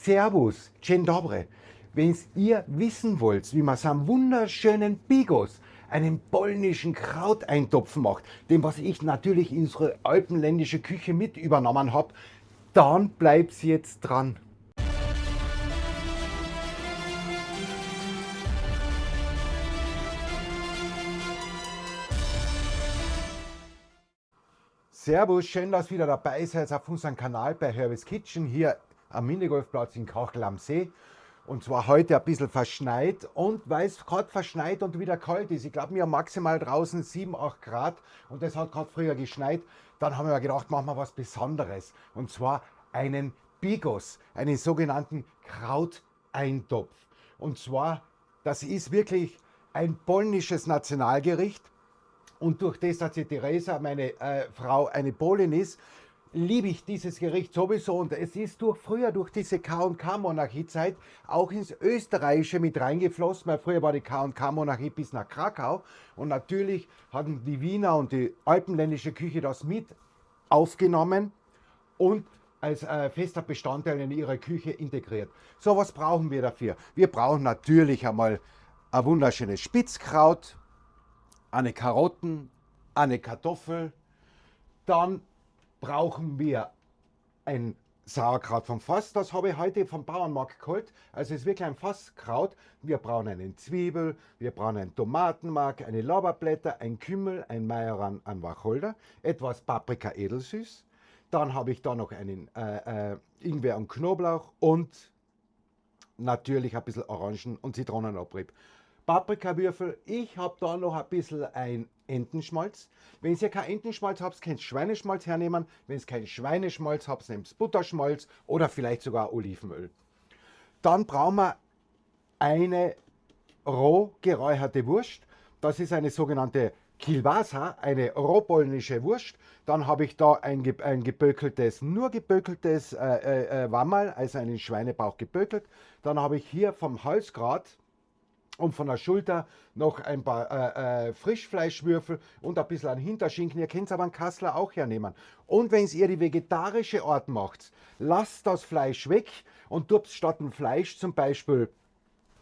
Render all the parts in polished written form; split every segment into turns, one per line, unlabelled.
Servus, dzień dobry. Wenn ihr wissen wollt, wie man so einen wunderschönen Bigos, einen polnischen Krauteintopf macht, den was ich natürlich in unsere alpenländische Küche mit übernommen habe, dann bleibt jetzt dran. Servus, schön, dass ihr wieder dabei seid auf unserem Kanal bei Herbes Kitchen hier am Minigolfplatz in Kachel am See. Und zwar heute ein bisschen verschneit, und weil es gerade verschneit und wieder kalt ist, ich glaube, wir haben maximal draußen 7, 8 Grad und es hat gerade früher geschneit, dann haben wir gedacht, machen wir was Besonderes. Und zwar einen Bigos, einen sogenannten Krauteintopf. Und zwar, das ist wirklich ein polnisches Nationalgericht. Und durch das, dass die Theresa, meine Frau, eine Polin ist, liebe ich dieses Gericht sowieso. Und es ist früher durch diese K&K-Monarchiezeit auch ins Österreichische mit reingeflossen, weil früher war die K&K-Monarchie bis nach Krakau. Und natürlich hatten die Wiener und die alpenländische Küche das mit aufgenommen und als fester Bestandteil in ihre Küche integriert. So, was brauchen wir dafür? Wir brauchen natürlich einmal ein wunderschönes Spitzkraut, eine Karotten, eine Kartoffel. Dann brauchen wir ein Sauerkraut vom Fass. Das habe ich heute vom Bauernmarkt geholt. Also es ist wirklich ein Fasskraut. Wir brauchen einen Zwiebel, wir brauchen einen Tomatenmark, eine Lorbeerblätter, ein Kümmel, ein Majoran an Wacholder, etwas Paprika edelsüß. Dann habe ich da noch einen Ingwer und Knoblauch und natürlich ein bisschen Orangen- und Zitronenabrieb. Paprikawürfel, ich habe da noch ein bisschen ein Entenschmalz. Wenn ihr kein Entenschmalz habt, könnt ihr Schweineschmalz hernehmen. Wenn ihr kein Schweineschmalz habt, nehmt ihr Butterschmalz oder vielleicht sogar Olivenöl. Dann brauchen wir eine roh geräucherte Wurst. Das ist eine sogenannte Kielbasa, eine rohpolnische Wurst. Dann habe ich da ein gebökeltes, nur gebökeltes Wammerl, also einen Schweinebauch gebökelt. Dann habe ich hier vom Halsgrat und von der Schulter noch ein paar Frischfleischwürfel und ein bisschen an Hinterschinken. Ihr könnt aber einen Kassler auch hernehmen. Und wenn ihr die vegetarische Art macht, lasst das Fleisch weg und tut statt dem Fleisch zum Beispiel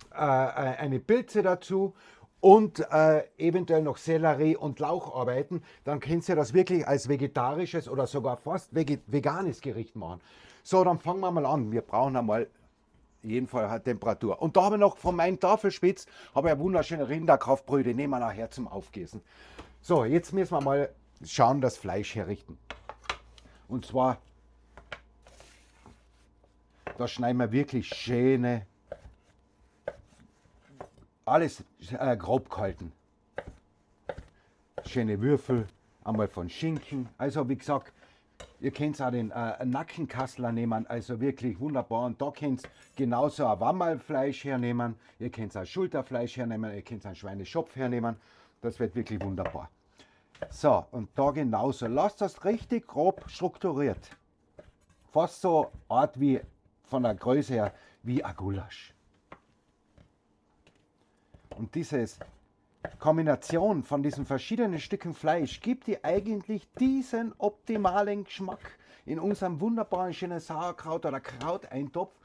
eine Pilze dazu und eventuell noch Sellerie und Lauch arbeiten. Dann könnt ihr das wirklich als vegetarisches oder sogar fast veganes Gericht machen. So, dann fangen wir mal an. Wir brauchen einmal jeden Fall hat Temperatur. Und da habe ich noch von meinem Tafelspitz habe ich eine wunderschöne Rinderkraftbrühe, nehmen wir nachher zum Aufgießen. So, jetzt müssen wir mal schauen, das Fleisch herrichten. Und zwar, da schneiden wir wirklich schöne, alles grob gehalten. Schöne Würfel, einmal von Schinken. Also wie gesagt, ihr könnt auch den Nackenkassler nehmen, also wirklich wunderbar. Und da könnt ihr genauso ein Wammerlfleisch hernehmen, ihr könnt auch Schulterfleisch hernehmen, ihr könnt einen Schweineschopf hernehmen. Das wird wirklich wunderbar. So, und da genauso. Lasst das richtig grob strukturiert. Fast so Art wie von der Größe her wie ein Gulasch. Und dieses Kombination von diesen verschiedenen Stücken Fleisch gibt dir eigentlich diesen optimalen Geschmack in unserem wunderbaren schönen Sauerkraut oder Krauteintopf,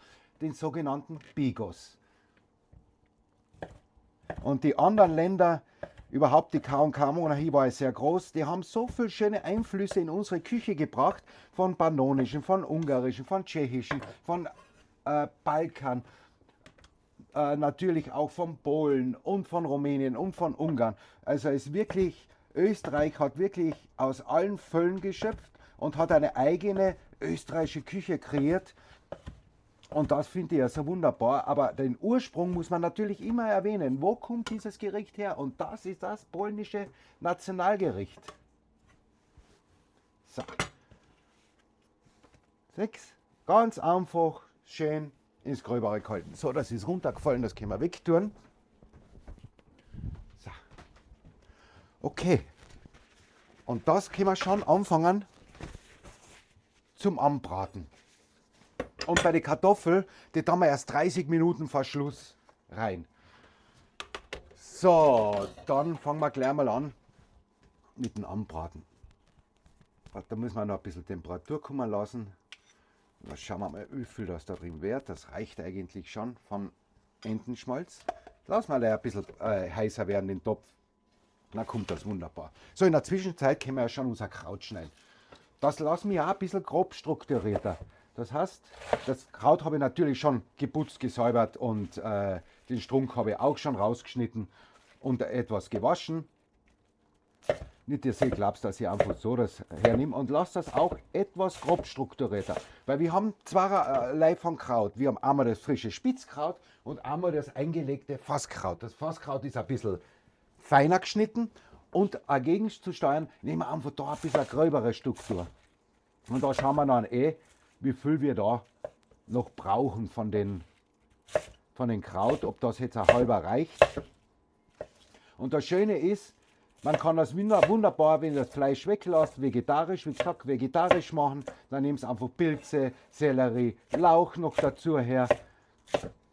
den sogenannten Bigos. Und die anderen Länder, überhaupt die K&K-Monarchie war sehr groß, die haben so viele schöne Einflüsse in unsere Küche gebracht, von pannonischen, von ungarischen, von tschechischen, von Balkan, natürlich auch von Polen und von Rumänien und von Ungarn. Also es wirklich, Österreich hat wirklich aus allen Füllen geschöpft und hat eine eigene österreichische Küche kreiert. Und das finde ich ja so wunderbar. Aber den Ursprung muss man natürlich immer erwähnen. Wo kommt dieses Gericht her? Und das ist das polnische Nationalgericht. So. 6. Ganz einfach, schön ins Gröbere gehalten. So, das ist runtergefallen, das können wir wegtun. So. Okay. Und das können wir schon anfangen zum Anbraten. Und bei den Kartoffeln, die tun wir erst 30 Minuten vor Schluss rein. So, dann fangen wir gleich mal an mit dem Anbraten. Da müssen wir noch ein bisschen Temperatur kommen lassen. Da schauen wir mal, wie viel das da drin wird. Das reicht eigentlich schon vom Entenschmalz. Lass mal ein bisschen heißer werden, den Topf. Dann kommt das wunderbar. So, in der Zwischenzeit können wir ja schon unser Kraut schneiden. Das lassen wir auch ein bisschen grob strukturierter. Das heißt, das Kraut habe ich natürlich schon geputzt, gesäubert und den Strunk habe ich auch schon rausgeschnitten und etwas gewaschen. Nicht, dass ihr glaubt, dass ich einfach so das hernehme und lasst das auch etwas grob strukturierter. Weil wir haben zweierlei von Kraut. Wir haben einmal das frische Spitzkraut und einmal das eingelegte Fasskraut. Das Fasskraut ist ein bisschen feiner geschnitten und dagegen zu steuern, nehmen wir einfach da ein bisschen eine gröbere Struktur. Und da schauen wir dann wie viel wir da noch brauchen von den Kraut, ob das jetzt ein halber reicht. Und das Schöne ist, man kann das wunderbar, wenn ihr das Fleisch weglasst, vegetarisch, wie gesagt, vegetarisch machen. Dann nehmt ihr einfach Pilze, Sellerie, Lauch noch dazu her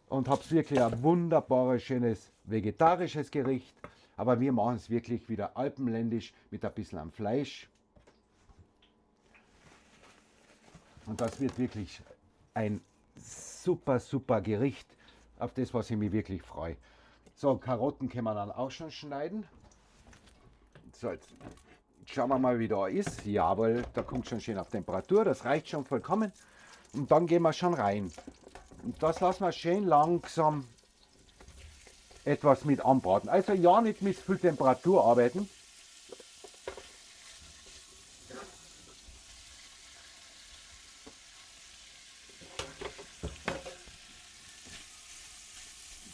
und habt wirklich ein wunderbares, schönes vegetarisches Gericht. Aber wir machen es wirklich wieder alpenländisch mit ein bisschen am Fleisch. Und das wird wirklich ein super, super Gericht, auf das, was ich mich wirklich freue. So, Karotten können wir dann auch schon schneiden. So, jetzt schauen wir mal, wie da ist. Jawohl, da kommt schon schön auf Temperatur, das reicht schon vollkommen. Und dann gehen wir schon rein. Und das lassen wir schön langsam etwas mit anbraten. Also ja, nicht mit viel Temperatur arbeiten.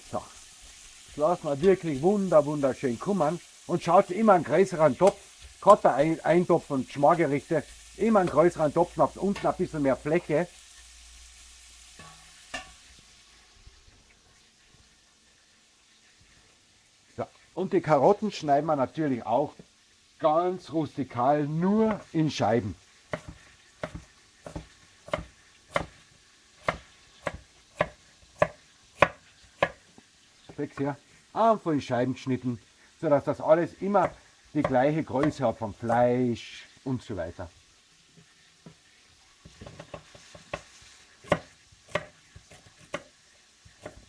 So, das lassen wir wirklich wunderschön kommen. Und schaut immer einen größeren Topf, gerade bei Eintopf und Schmargerichte, immer einen größeren Topf, nach unten ein bisschen mehr Fläche. So. Und die Karotten schneiden wir natürlich auch ganz rustikal, nur in Scheiben. Seht ihr? Einfach in Scheiben geschnitten, sodass das alles immer die gleiche Größe hat vom Fleisch und so weiter.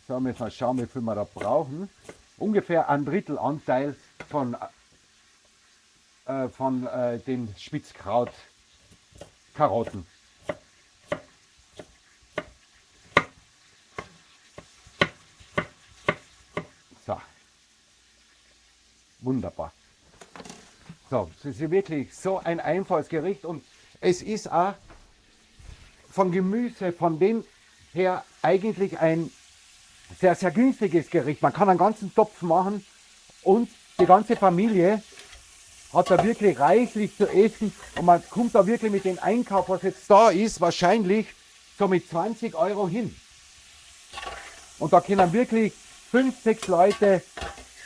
So, müssen wir schauen, wie viel wir da brauchen. Ungefähr ein Drittel Anteil von den Spitzkraut-Karotten. So. Wunderbar. So, es ist wirklich so ein einfaches Gericht und es ist auch von Gemüse, von dem her eigentlich ein sehr, sehr günstiges Gericht. Man kann einen ganzen Topf machen und die ganze Familie hat da wirklich reichlich zu essen und man kommt da wirklich mit dem Einkauf, was jetzt da ist, wahrscheinlich so mit 20 Euro hin. Und da können wirklich 5, 6 Leute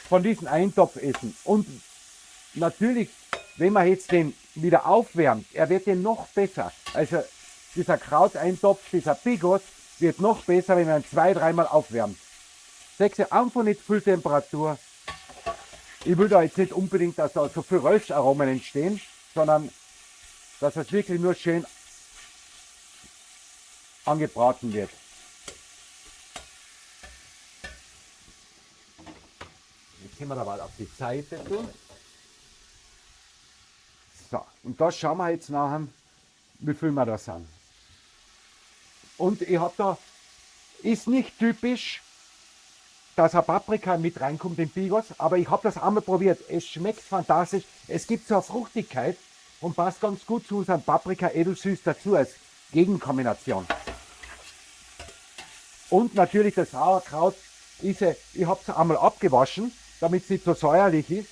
von diesem Eintopf essen. Und natürlich, wenn man jetzt den wieder aufwärmt, er wird den noch besser. Also dieser Krauteintopf, dieser Bigos, wird noch besser, wenn man ihn 2-, 3-mal aufwärmt. Seht ihr, einfach nicht viel Temperatur. Ich will da jetzt nicht unbedingt, dass da so viel Röstaromen entstehen, sondern dass es wirklich nur schön angebraten wird. Jetzt können wir da mal auf die Seite tun. So, und da schauen wir jetzt nachher, wie viel wir da sind. Und ich habe da, ist nicht typisch, dass eine Paprika mit reinkommt in Bigos, aber ich habe das einmal probiert. Es schmeckt fantastisch. Es gibt so eine Fruchtigkeit und passt ganz gut zu unserem Paprika edelsüß dazu als Gegenkombination. Und natürlich das Sauerkraut, ich habe es einmal abgewaschen, damit es nicht so säuerlich ist.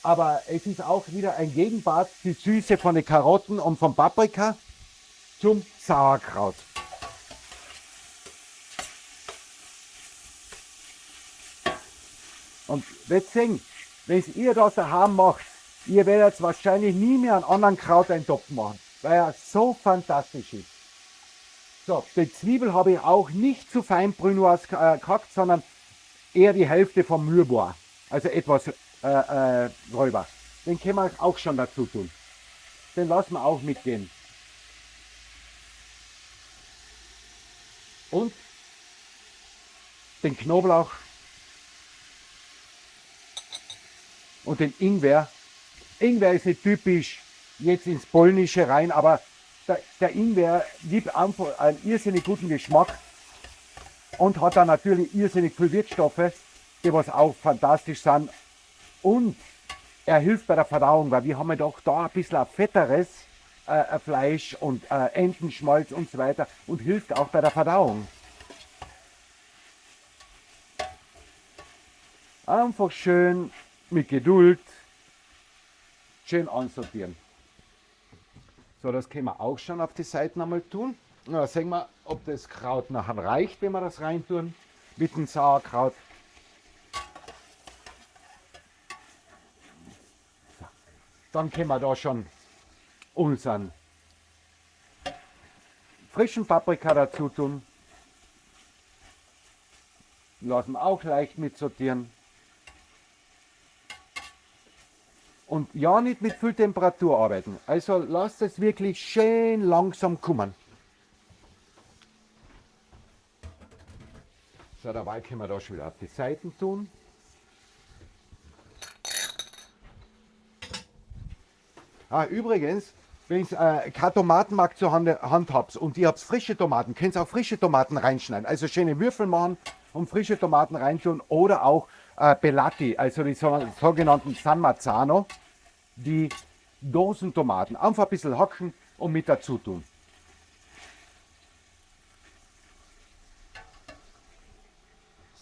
Aber es ist auch wieder ein Gegenpart, die Süße von den Karotten und vom Paprika zum Sauerkraut. Und jetzt sehen, wenn ihr das daheim macht, ihr werdet wahrscheinlich nie mehr einen anderen Krauteintopf machen, weil er so fantastisch ist. So, die Zwiebel habe ich auch nicht zu fein Brunoise gehackt, sondern eher die Hälfte vom Mürbois, also etwas gröber. Den können wir auch schon dazu tun. Den lassen wir auch mitgehen. und den Knoblauch und den Ingwer. Ingwer ist nicht typisch jetzt ins Polnische rein, aber der Ingwer gibt einfach einen irrsinnig guten Geschmack und hat dann natürlich irrsinnig viel Wirkstoffe, die was auch fantastisch sind. Und er hilft bei der Verdauung, weil wir haben ja doch da ein bisschen ein fetteres Fleisch und Entenschmalz und so weiter und hilft auch bei der Verdauung. Einfach schön mit Geduld schön ansortieren. So, das können wir auch schon auf die Seiten einmal tun. Na, sehen wir, ob das Kraut nachher reicht, wenn wir das reintun mit dem Sauerkraut. So. Dann können wir da schon unseren frischen Paprika dazu tun. Lassen wir auch leicht mitsortieren. Und ja, nicht mit viel Temperatur arbeiten. Also lasst es wirklich schön langsam kommen. So, dabei können wir da schon wieder auf die Seiten tun. Übrigens, wenn ihr kein Tomatenmark zur Hand habt und ihr habt frische Tomaten, könnt ihr auch frische Tomaten reinschneiden. Also schöne Würfel machen und frische Tomaten reintun oder auch Pelati, also die sogenannten San Marzano, die Dosentomaten. Einfach ein bisschen hacken und mit dazu tun.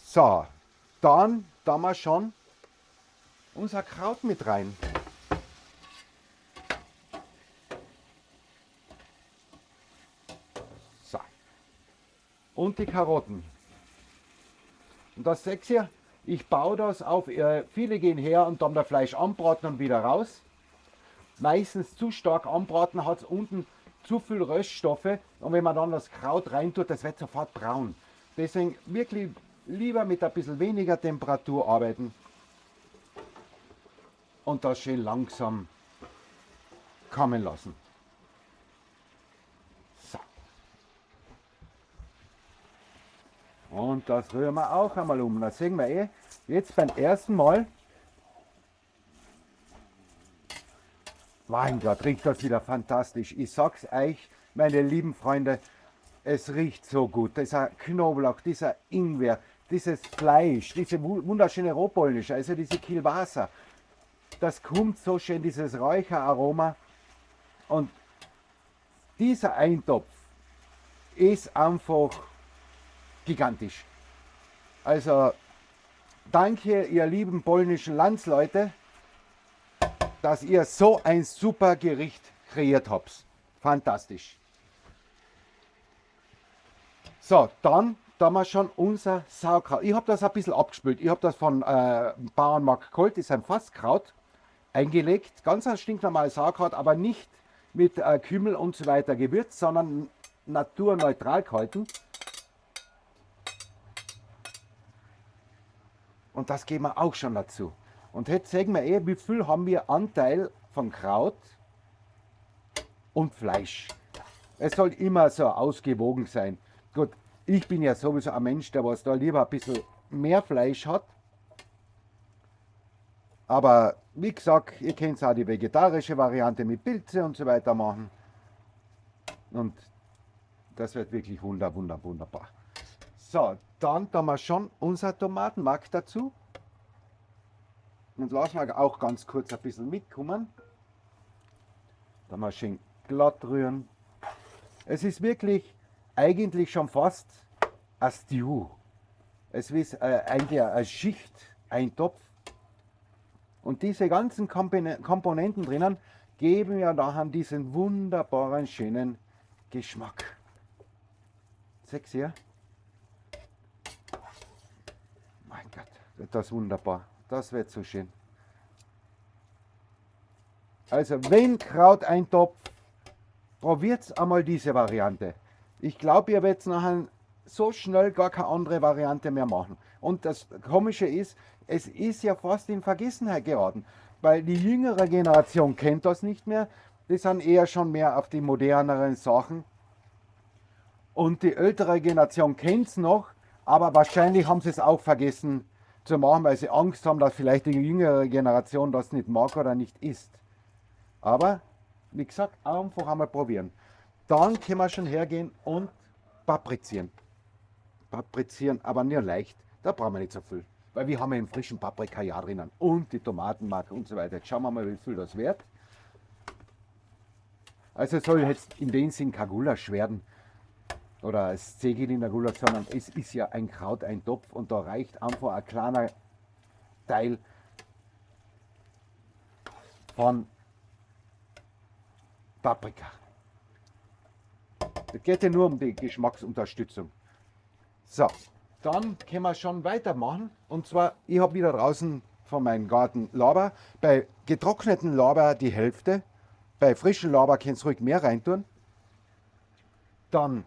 So, dann da wir schon unser Kraut mit rein. So. Und die Karotten. Und das seht ihr, ich baue das auf, viele gehen her und dann das Fleisch anbraten und wieder raus. Meistens zu stark anbraten hat es unten zu viel Röststoffe und wenn man dann das Kraut reintut, das wird sofort braun. Deswegen wirklich lieber mit ein bisschen weniger Temperatur arbeiten und das schön langsam kommen lassen. So. Und das rühren wir auch einmal um. Das sehen wir jetzt beim ersten Mal. Mein Gott, riecht das wieder fantastisch. Ich sag's euch, meine lieben Freunde, es riecht so gut. Dieser Knoblauch, dieser Ingwer, dieses Fleisch, diese wunderschöne Rohpolnische, also diese Kielbasa. Das kommt so schön, dieses Räucheraroma. Und dieser Eintopf ist einfach gigantisch. Also danke, ihr lieben polnischen Landsleute, dass ihr so ein super Gericht kreiert habt. Fantastisch. So, dann haben wir schon unser Sauerkraut. Ich habe das ein bisschen abgespült. Ich habe das von Bauernmarkt geholt. Das ist ein Fasskraut eingelegt. Ganz ein stinknormales Sauerkraut, aber nicht mit Kümmel und so weiter gewürzt, sondern naturneutral gehalten. Und das geben wir auch schon dazu. Und jetzt sehen wir wie viel haben wir Anteil von Kraut und Fleisch. Es soll immer so ausgewogen sein. Gut, ich bin ja sowieso ein Mensch, der was da lieber ein bisschen mehr Fleisch hat. Aber wie gesagt, ihr könnt auch die vegetarische Variante mit Pilze und so weiter machen. Und das wird wirklich wunderbar. So, dann haben wir schon unser Tomatenmark dazu. Und lassen wir auch ganz kurz ein bisschen mitkommen. Da mal schön glatt rühren. Es ist wirklich eigentlich schon fast ein Stew. Es ist eigentlich eine Schicht, ein Topf. Und diese ganzen Komponenten drinnen geben ja nachher diesen wunderbaren, schönen Geschmack. Seht ihr? Mein Gott, das ist wunderbar. Das wird so schön. Also wenn Krauteintopf, probiert einmal diese Variante. Ich glaube, ihr werdet nachher so schnell gar keine andere Variante mehr machen. Und das Komische ist, es ist ja fast in Vergessenheit geraten, weil die jüngere Generation kennt das nicht mehr. Die sind eher schon mehr auf die moderneren Sachen. Und die ältere Generation kennt es noch, aber wahrscheinlich haben sie es auch vergessen zu machen, weil sie Angst haben, dass vielleicht die jüngere Generation das nicht mag oder nicht isst. Aber, wie gesagt, einfach einmal probieren. Dann können wir schon hergehen und paprizieren. Paprizieren, aber nur leicht. Da brauchen wir nicht so viel. Weil wir haben ja einen frischen Paprika ja drinnen. Und die Tomatenmark und so weiter. Jetzt schauen wir mal, wie viel das wird. Also es soll jetzt in dem Sinn kein Gulasch werden. Oder es Zegel in der Gulasch, sondern es ist ja ein Kraut, ein Topf. Und da reicht einfach ein kleiner Teil von Paprika. Es geht ja nur um die Geschmacksunterstützung. So, dann können wir schon weitermachen. Und zwar, ich habe wieder draußen von meinem Garten Lorbeer. Bei getrockneten Lorbeer die Hälfte. Bei frischen Lorbeer könnt ihr ruhig mehr reintun. Dann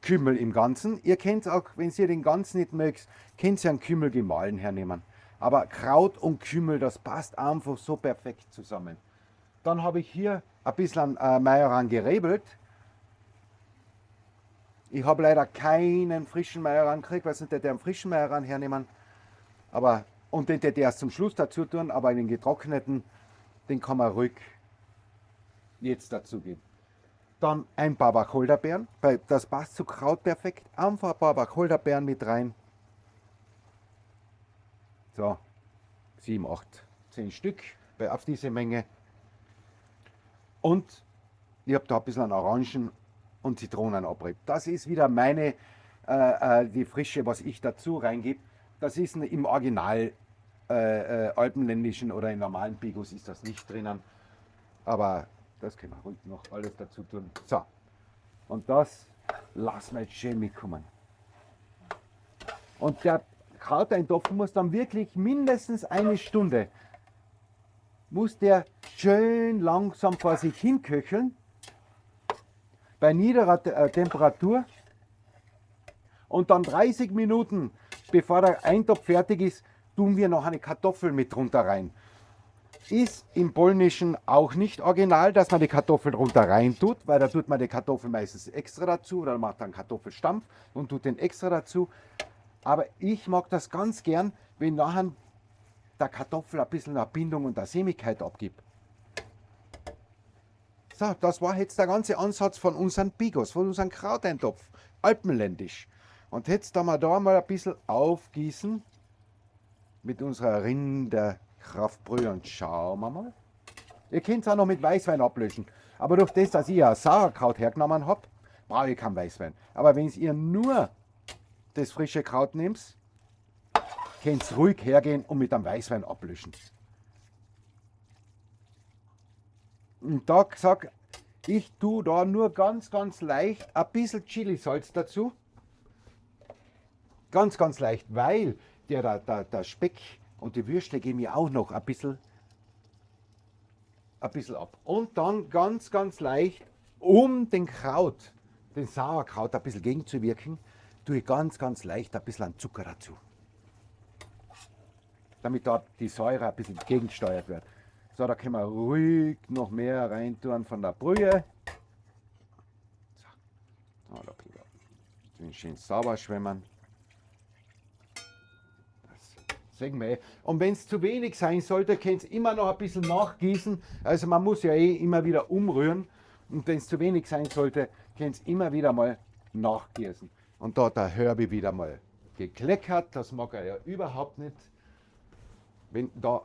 Kümmel im Ganzen. Ihr könnt auch, wenn ihr den Ganzen nicht mögt, könnt ihr einen Kümmel gemahlen hernehmen. Aber Kraut und Kümmel, das passt einfach so perfekt zusammen. Dann habe ich hier ein bisschen Majoran gerebelt. Ich habe leider keinen frischen Majoran gekriegt, weil sonst hätte ich einen frischen Majoran hernehmen. Aber, und den hätte ich erst zum Schluss dazu tun, aber den getrockneten, den kann man ruhig jetzt dazu geben. Dann ein paar Wacholderbeeren, weil das passt zu Kraut perfekt. Einfach ein paar Wacholderbeeren mit rein. So, 7, 8, 10 Stück auf diese Menge. Und ich habe da ein bisschen Orangen und Zitronenabrieb. Das ist wieder meine, die Frische, was ich dazu reingebe. Das ist im Original alpenländischen oder in normalen Bigos ist das nicht drinnen. Aber das können wir ruhig noch alles dazu tun. So, und das lassen wir jetzt schön mitkommen. Und der Krauteintopf muss dann wirklich mindestens eine Stunde, muss der schön langsam vor sich hin köcheln, bei niederer Temperatur. Und dann 30 Minuten, bevor der Eintopf fertig ist, tun wir noch eine Kartoffel mit drunter rein. Ist im Polnischen auch nicht original, dass man die Kartoffel drunter rein tut, weil da tut man die Kartoffel meistens extra dazu oder macht dann Kartoffelstampf und tut den extra dazu. Aber ich mag das ganz gern, wenn nachher der Kartoffel ein bisschen eine Bindung und eine Sämigkeit abgibt. So, das war jetzt der ganze Ansatz von unseren Bigos, von unserem Krauteintopf, alpenländisch. Und jetzt da wir da mal ein bisschen aufgießen mit unserer Rinderkraftbrühe und schauen wir mal. Ihr könnt es auch noch mit Weißwein ablöschen. Aber durch das, dass ich ja Sauerkraut hergenommen habe, brauche ich keinen Weißwein. Aber wenn ihr nur das frische Kraut nehmt, könnt ihr ruhig hergehen und mit einem Weißwein ablöschen. Und da gesagt, ich tue da nur ganz leicht ein bisschen Chilisalz dazu. Ganz leicht, weil der Speck und die Würstle geben ja auch noch ein bisschen ab. Und dann ganz leicht, um den Sauerkraut ein bisschen gegenzuwirken, tue ich ganz leicht ein bisschen an Zucker dazu. Damit da die Säure ein bisschen gegengesteuert wird. So, da können wir ruhig noch mehr reintun von der Brühe. So, da den schön sauber schwemmen. Das sehen wir. Und wenn es zu wenig sein sollte, könnt ihr immer noch ein bisschen nachgießen. Also man muss ja immer wieder umrühren. Und wenn es zu wenig sein sollte, könnt ihr immer wieder mal nachgießen. Und da hat der Herbie wieder mal gekleckert. Das mag er ja überhaupt nicht, wenn da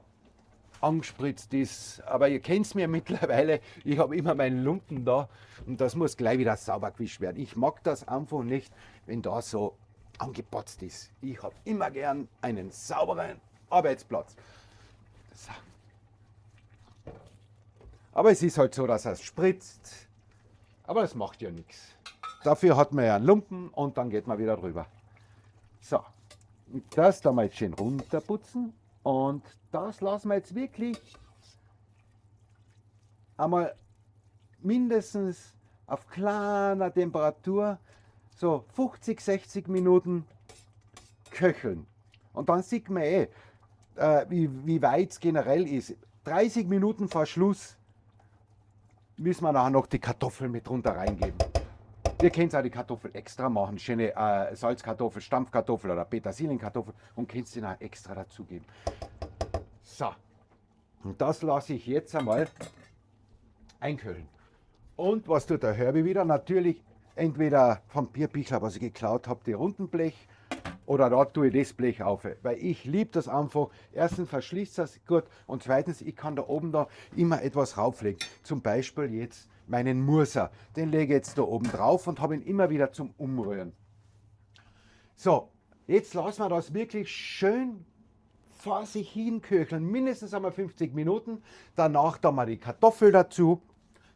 angespritzt ist. Aber ihr kennt es mir mittlerweile, ich habe immer meinen Lumpen da und das muss gleich wieder sauber gewischt werden. Ich mag das einfach nicht, wenn da so angepotzt ist. Ich habe immer gern einen sauberen Arbeitsplatz. So. Aber es ist halt so, dass es spritzt. Aber das macht ja nichts. Dafür hat man ja einen Lumpen und dann geht man wieder drüber. So, das da mal jetzt schön runterputzen. Und das lassen wir jetzt wirklich einmal mindestens auf kleiner Temperatur so 50, 60 Minuten köcheln. Und dann sieht man wie weit es generell ist. 30 Minuten vor Schluss müssen wir nachher noch die Kartoffeln mit runter reingeben. Ihr könnt auch die Kartoffel extra machen, schöne Salzkartoffel, Stampfkartoffel oder Petersilienkartoffel und könnt den auch extra dazugeben. So, und das lasse ich jetzt einmal einköcheln. Und was tut der Herbie wieder? Natürlich entweder vom Bierbichler, was ich geklaut habe, die runden Blech, oder da tue ich das Blech auf. Weil ich liebe das einfach. Erstens verschließt das gut und zweitens, ich kann da oben da immer etwas rauflegen. Zum Beispiel jetzt meinen Murser. Den lege ich jetzt da oben drauf und habe ihn immer wieder zum Umrühren. So, jetzt lassen wir das wirklich schön vor sich hin köcheln. Mindestens einmal 50 Minuten. Danach da mal die Kartoffel dazu.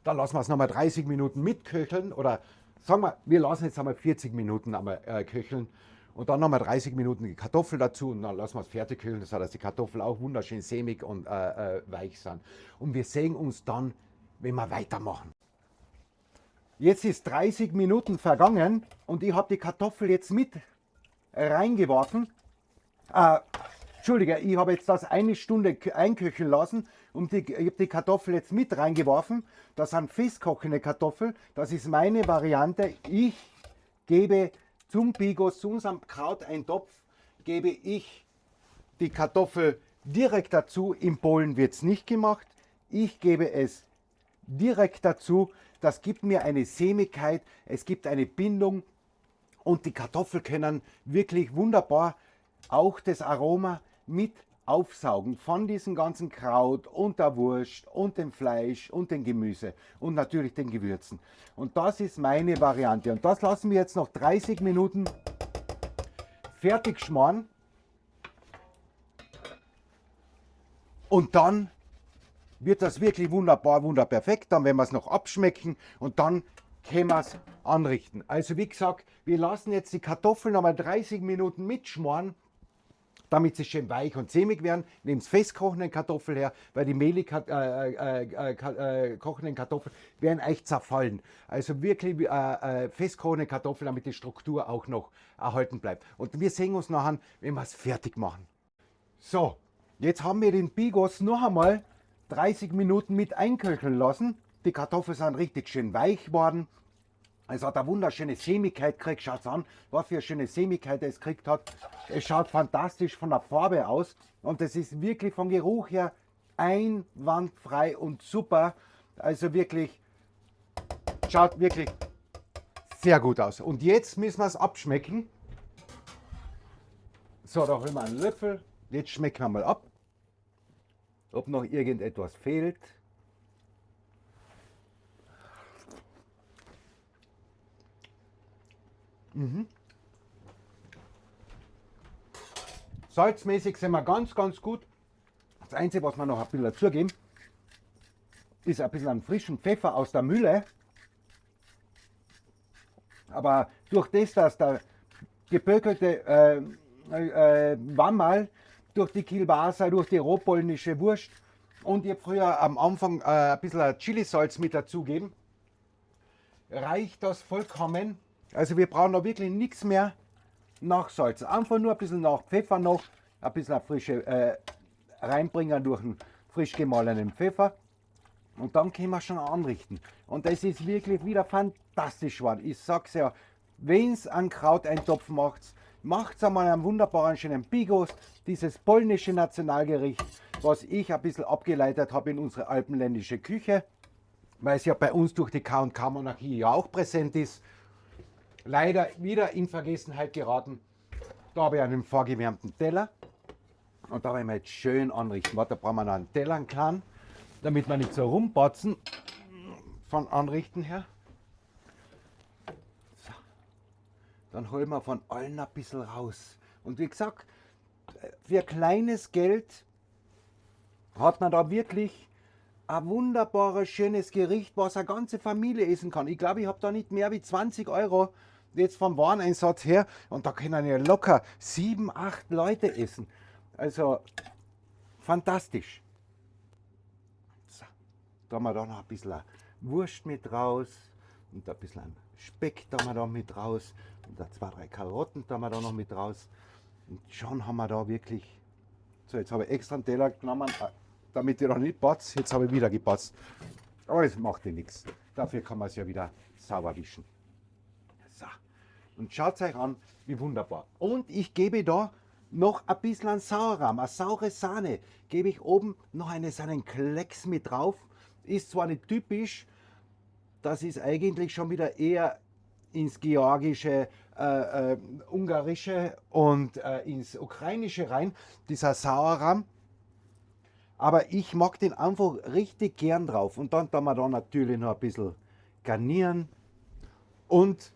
Dann lassen wir es nochmal 30 Minuten mitköcheln oder sagen wir lassen jetzt einmal 40 Minuten einmal köcheln und dann nochmal 30 Minuten die Kartoffel dazu und dann lassen wir es fertig köcheln, sodass die Kartoffeln auch wunderschön sämig und weich sind. Und wir sehen uns dann, wenn wir weitermachen. Jetzt ist 30 Minuten vergangen und ich habe die Kartoffel jetzt mit reingeworfen. Entschuldige, ich habe jetzt das eine Stunde einköcheln lassen und ich habe die Kartoffel jetzt mit reingeworfen. Das sind festkochende Kartoffeln. Das ist meine Variante. Ich gebe zum Bigos, zu unserem Krauteintopf, gebe ich die Kartoffel direkt dazu. Im Polen wird es nicht gemacht. Ich gebe es direkt dazu. Das gibt mir eine Sämigkeit, es gibt eine Bindung und die Kartoffeln können wirklich wunderbar auch das Aroma mit aufsaugen von diesem ganzen Kraut und der Wurst und dem Fleisch und dem Gemüse und natürlich den Gewürzen. Und das ist meine Variante. Und das lassen wir jetzt noch 30 Minuten fertig schmoren. Und dann wird das wirklich wunderbar, wunderperfekt. Dann werden wir es noch abschmecken und dann können wir es anrichten. Also wie gesagt, wir lassen jetzt die Kartoffeln nochmal 30 Minuten mitschmoren, damit sie schön weich und sämig werden. Nehmen es festkochenden Kartoffeln her, weil die mehlig kochenden Kartoffeln werden echt zerfallen. Also wirklich festkochende Kartoffeln, damit die Struktur auch noch erhalten bleibt. Und wir sehen uns nachher, wenn wir es fertig machen. So, jetzt haben wir den Bigos noch einmal 30 Minuten mit einköcheln lassen. Die Kartoffeln sind richtig schön weich geworden. Es hat eine wunderschöne Sämigkeit gekriegt. Schaut an, was für eine schöne Sämigkeit es gekriegt hat. Es schaut fantastisch von der Farbe aus und es ist wirklich vom Geruch her einwandfrei und super. Also wirklich, schaut wirklich sehr gut aus. Und jetzt müssen wir es abschmecken. So, da holen wir einen Löffel. Jetzt schmecken wir mal ab, ob noch irgendetwas fehlt. Salzmäßig sind wir ganz, ganz gut. Das Einzige, was wir noch ein bisschen dazugeben, ist ein bisschen einen frischen Pfeffer aus der Mühle. Aber durch das, dass der gebökelte Wammerl, durch die Kielbasa, durch die rohpolnische Wurst und ich früher am Anfang ein bisschen Chilisalz mit dazugeben, reicht das vollkommen. Also wir brauchen da wirklich nichts mehr nachsalzen. Einfach nur ein bisschen nachpfeffern noch, ein bisschen frische reinbringen durch einen frisch gemahlenen Pfeffer. Und dann können wir schon anrichten. Und das ist wirklich wieder fantastisch geworden. Ich sag's ja, wenn es einen Krauteintopf macht, macht einmal einen wunderbaren schönen Bigos, dieses polnische Nationalgericht, was ich ein bisschen abgeleitet habe in unsere alpenländische Küche, weil es ja bei uns durch die K&K-Monarchie ja auch präsent ist. Leider wieder in Vergessenheit geraten. Da habe ich einen vorgewärmten Teller und da werden wir jetzt schön anrichten. Warte, da brauchen wir noch einen Teller, einen kleinen, damit wir nicht so rumbatzen von Anrichten her. So. Dann holen wir von allen ein bisschen raus. Und wie gesagt, für kleines Geld hat man da wirklich ein wunderbares, schönes Gericht, was eine ganze Familie essen kann. Ich glaube, ich habe da nicht mehr wie 20 Euro jetzt vom Wareneinsatz her und da können ja locker 7, 8 Leute essen. Also fantastisch. So, da haben wir da noch ein bisschen Wurst mit raus und ein bisschen Speck da haben wir da mit raus und 2, 3 Karotten da haben wir da noch mit raus. Und schon haben wir da wirklich. So, jetzt habe ich extra einen Teller genommen, damit ich noch nicht patze. Jetzt habe ich wieder gepatzt. Aber das macht ja nichts. Dafür kann man es ja wieder sauber wischen. Und schaut euch an, wie wunderbar. Und ich gebe da noch ein bisschen an Sauerrahm, eine saure Sahne. Gebe ich oben noch einen Klecks mit drauf. Ist zwar nicht typisch, das ist eigentlich schon wieder eher ins Georgische, Ungarische und ins Ukrainische rein, dieser Sauerrahm. Aber ich mag den einfach richtig gern drauf. Und dann tun wir da natürlich noch ein bisschen garnieren. Und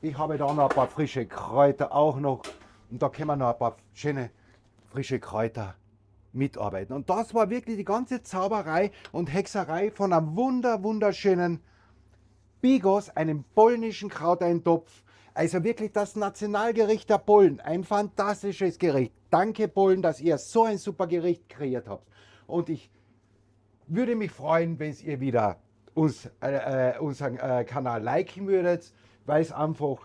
ich habe da noch ein paar frische Kräuter auch noch. Und da können wir noch ein paar schöne frische Kräuter mitarbeiten. Und das war wirklich die ganze Zauberei und Hexerei von einem wunderschönen Bigos, einem polnischen Krauteintopf. Also wirklich das Nationalgericht der Polen. Ein fantastisches Gericht. Danke Polen, dass ihr so ein super Gericht kreiert habt. Und ich würde mich freuen, wenn ihr wieder unseren Kanal liken würdet, weil es einfach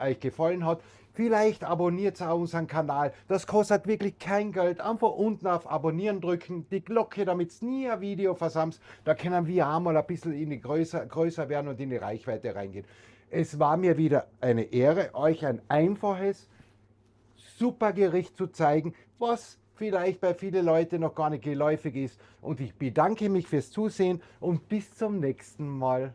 euch gefallen hat. Vielleicht abonniert auch unseren Kanal. Das kostet wirklich kein Geld. Einfach unten auf Abonnieren drücken, die Glocke, damit es nie ein Video versammelt. Da können wir auch mal ein bisschen in die größer werden und in die Reichweite reingehen. Es war mir wieder eine Ehre, euch ein einfaches, super Gericht zu zeigen, was vielleicht bei vielen Leuten noch gar nicht geläufig ist. Und ich bedanke mich fürs Zusehen und bis zum nächsten Mal.